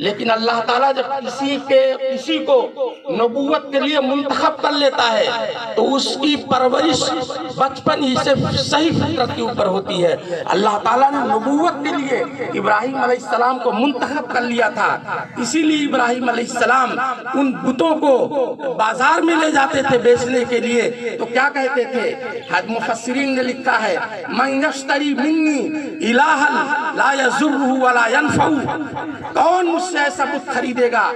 لیکن اللہ تعالیٰ جب کسی کو نبوت کے لیے منتخب کر لیتا ہے تو اس کی پرورش بچپن ہی سے صحیح فطرت کے اوپر ہوتی ہے۔ اللہ تعالیٰ نے نبوت کے لیے ابراہیم علیہ السلام کو منتخب کر لیا تھا، اسی لیے ابراہیم علیہ السلام ان بتوں کو بازار میں لے جاتے تھے بیچنے کے لیے تو کیا کہتے تھے؟ حد مفسرین نے لکھا ہے من یشتری منی الہا لا یضرہ ولا ینفع، کون مجھ سے ایسا بت خریدے گا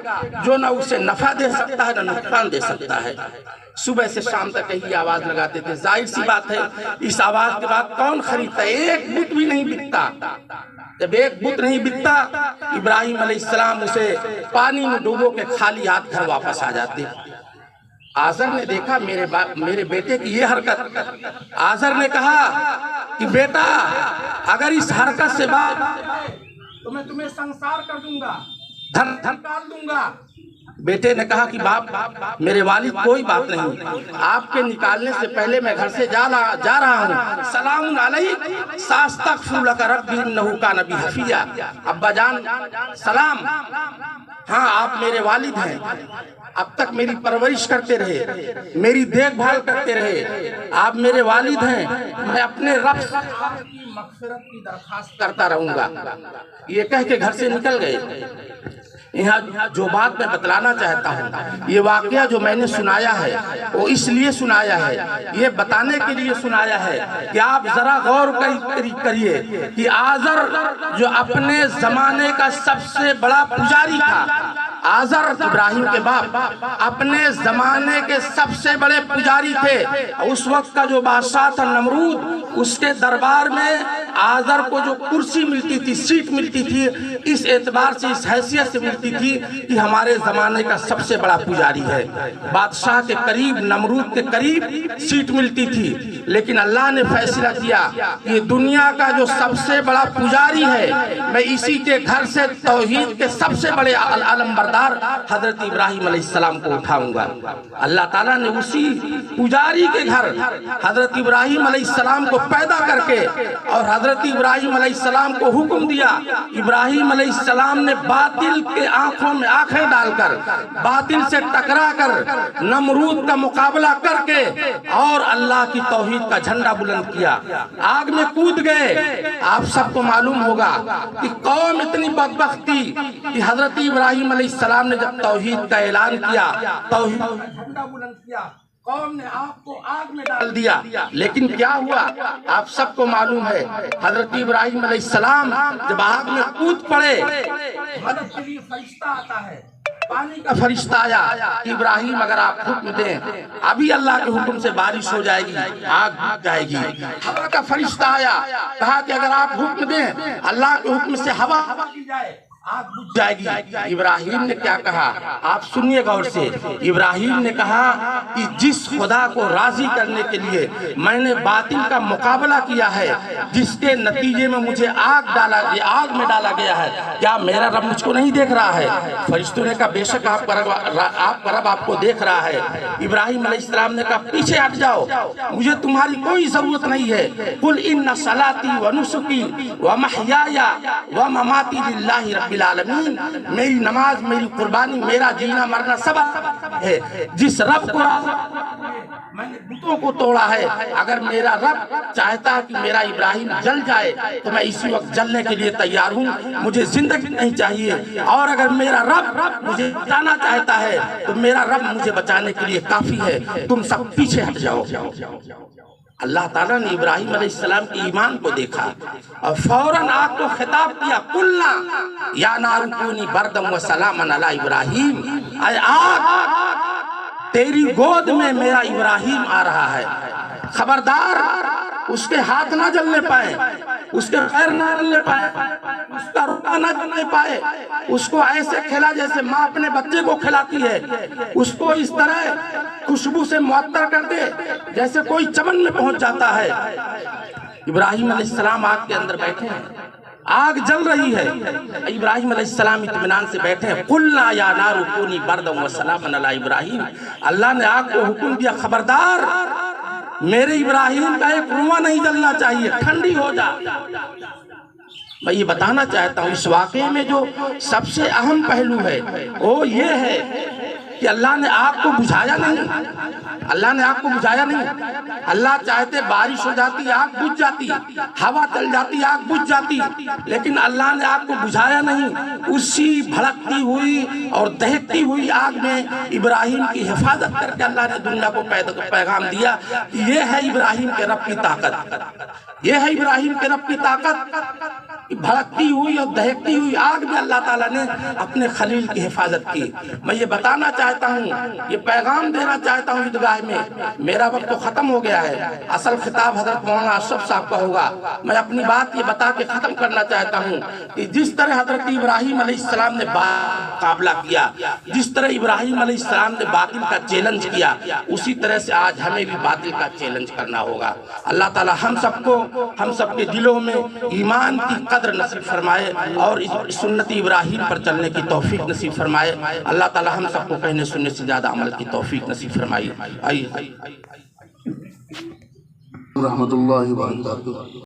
جو نہ اسے نفع دے سکتا ہے نہ نقصان دے سکتا ہے۔ صبح سے شام تک یہی آواز لگاتے تھے، ظاہر سی بات ہے اس آواز کے بعد کون خریدتا ہے؟ ایک بت بھی نہیں بکتا۔ جب ایک بت نہیں بکتا ابراہیم علیہ السلام اسے پانی میں ڈوبو کے خالی ہاتھ گھر واپس آ جاتے۔ آزر نے دیکھا میرے بیٹے کی یہ حرکت، آزر نے کہا کہ بیٹا اگر اس حرکت سے بعد تو میں تمہیں سنسار کر دوں گا، دھن نکال دوں گا۔ بیٹے نے کہا کہ باپ میرے والد کوئی بات نہیں، آپ کے نکالنے سے پہلے میں گھر سے جا رہا ہوں، سلام علیک ساستغفر لک ربی انہ کان بی حفیہ۔ ابا جان سلام، ہاں آپ میرے والد ہیں، اب تک میری پرورش کرتے رہے، میری دیکھ بھال کرتے رہے، آپ میرے والد ہیں، میں اپنے رب سے آپ کی مغفرت کی درخواست کرتا رہوں گا۔ یہ کہہ کے گھر سے نکل گئے۔ یہاں جو بات میں بتلانا چاہتا ہوں، یہ واقعہ جو میں نے سنایا ہے وہ اس لیے سنایا ہے، یہ بتانے کے لیے سنایا ہے کہ آپ ذرا غور کریے کہ آزر جو اپنے زمانے کا سب سے بڑا پجاری تھا، آزر ابراہیم کے باپ اپنے زمانے کے سب سے بڑے پجاری تھے۔ اس وقت کا جو بادشاہ تھا نمرود، اس کے دربار میں آزر کو جو کرسی ملتی تھی، سیٹ ملتی تھی، اس اعتبار سے اس حیثیت سے ملتی تھی کہ ہمارے زمانے کا سب سے بڑا پجاری ہے۔ بادشاہ کے قریب، نمرود کے قریب سیٹ ملتی تھی، لیکن اللہ نے فیصلہ کیا کہ دنیا کا جو سب سے بڑا پجاری ہے میں اسی کے گھر سے توحید کے سب سے بڑے علم بردار حضرت ابراہیم علیہ السلام کو اٹھاؤں گا۔ اللہ تعالیٰ نے اسی پجاری کے گھر حضرت ابراہیم علیہ السلام کو پیدا کر کے اور حضرت ابراہیم علیہ السلام کو حکم دیا۔ ابراہیم علیہ السلام نے باطل کے آنکھوں میں آنکھیں ڈال کر، باطل سے ٹکرا کر، نمرود کا مقابلہ کر کے اور اللہ کی توحید کا جھنڈا بلند کیا، آگ میں کود گئے۔ آپ سب کو معلوم ہوگا کہ قوم اتنی بدبخت تھی کہ حضرت ابراہیم علیہ السلام نے جب توحید کا اعلان کیا، توحید کا جھنڈا بلند کیا، قوم نے آپ کو آگ میں ڈال دیا۔ لیکن کیا ہوا آپ سب کو معلوم ہے، حضرت ابراہیم علیہ السلام جب آگ میں کود پڑے، مدد کے لیے فرشتہ آتا ہے، پانی کا فرشتہ آیا کہ ابراہیم اگر آپ حکم دیں ابھی اللہ کے حکم سے بارش ہو جائے گی، آگ بھاگ جائے گی۔ ہوا کا فرشتہ آیا، کہا کہ اگر آپ حکم دیں اللہ کے حکم سے ہوا کی جائے، آگ بجھ جائے گی۔ ابراہیم نے کیا کہا آپ سنیے غور سے۔ ابراہیم نے کہا کہ جس خدا کو راضی کرنے کے لیے میں نے باطل کا مقابلہ کیا ہے، جس کے نتیجے میں مجھے آگ میں ڈالا گیا ہے، کیا میرا رب مجھ کو نہیں دیکھ رہا ہے؟ فرشتوں نے کہا بے شک آپ کا رب آپ کو دیکھ رہا ہے۔ ابراہیم علیہ السلام نے کہا پیچھے ہٹ جاؤ، مجھے تمہاری کوئی ضرورت نہیں ہے۔ قل ان صلاتی و نسکی و محیای و مماتی للہ رب العالمین، میری نماز، میری قربانی، میرا جینا مرنا سب ہے جس رب کو میں نے بتوں کو توڑا ہے۔ اگر میرا رب چاہتا کہ میرا ابراہیم جل جائے تو میں اسی وقت جلنے کے لیے تیار ہوں، مجھے زندگی نہیں چاہیے، اور اگر میرا رب مجھے بچانا چاہتا ہے تو میرا رب مجھے بچانے کے لیے کافی ہے، تم سب پیچھے ہٹ جاؤ۔ اللہ تعالیٰ نے ابراہیم علیہ السلام کی ایمان کو دیکھا اور فوراً آگ کو خطاب کیا، قلنا یا نار کونی بردم و سلاما علی ابراہیم، اے آگ تیری گود میں میرا ابراہیم آ رہا ہے، خبردار اس کے ہاتھ نہ جلنے پائے، اس کے پیر نہ جلنے پائے، اس کا روٹا نہ جلنے پائے، اس کو ایسے کھلا جیسے ماں اپنے بچے کو کھلاتی ہے، اس کو اس طرح خوشبو سے معطر کر دے جیسے کوئی چمن میں پہنچ جاتا ہے۔ ابراہیم علیہ السلام آگ کے اندر بیٹھے ہیں، آگ جل رہی ہے، ابراہیم علیہ السلام اطمینان سے بیٹھے ہیں۔ قلنا یا نار کونی بردم و سلاما علی ابراہیم، اللہ نے آگ کو حکم دیا خبردار میرے ابراہیم کا ایک روما نہیں جلنا چاہیے، ٹھنڈی ہو جا۔ میں یہ بتانا چاہتا ہوں اس واقعے میں جو سب سے اہم پہلو ہے وہ یہ ہے کہ اللہ نے آگ کو بجھایا نہیں، اللہ نے آگ کو بجھایا نہیں۔ اللہ چاہتے بارش ہو جاتی، آگ بجھ جاتی، ہوا چل جاتی، آگ بجھ جاتی، لیکن اللہ نے آگ کو بجھایا نہیں۔ اسی بھڑکتی ہوئی اور دہکتی ہوئی آگ میں ابراہیم کی حفاظت کر کے اللہ نے دنیا کو پیغام دیا کہ یہ ہے ابراہیم کے رب کی طاقت، یہ ہے ابراہیم کے رب کی طاقت۔ بھڑکتی ہوئی اور دہکتی ہوئی آگ میں اللہ تعالیٰ نے اپنے خلیل کی حفاظت کی۔ میں یہ بتانا چاہتا ہوں، یہ پیغام دینا چاہتا ہوں عیدگاہ میں، میرا وقت تو ختم ہو گیا ہے، اصل خطاب حضرت مولانا اشرف صاحب کا ہوگا۔ میں اپنی بات یہ بتا کے ختم کرنا چاہتا ہوں کہ جس طرح حضرت ابراہیم علیہ السلام نے مقابلہ کیا، جس طرح ابراہیم علیہ السلام نے باطل کا چیلنج کیا، اسی طرح سے آج ہمیں بھی باطل کا چیلنج کرنا ہوگا۔ اللہ تعالیٰ ہم سب کے دلوں میں ایمان کی قدر نصیب فرمائے اور اس سنت ابراہیم پر چلنے کی توفیق نصیب فرمائے۔ اللہ تعالیٰ ہم سب کو کہنے سننے سے زیادہ عمل کی توفیق نصیب فرمائے۔ آئیے رحمت اللہ وبرکاتہ۔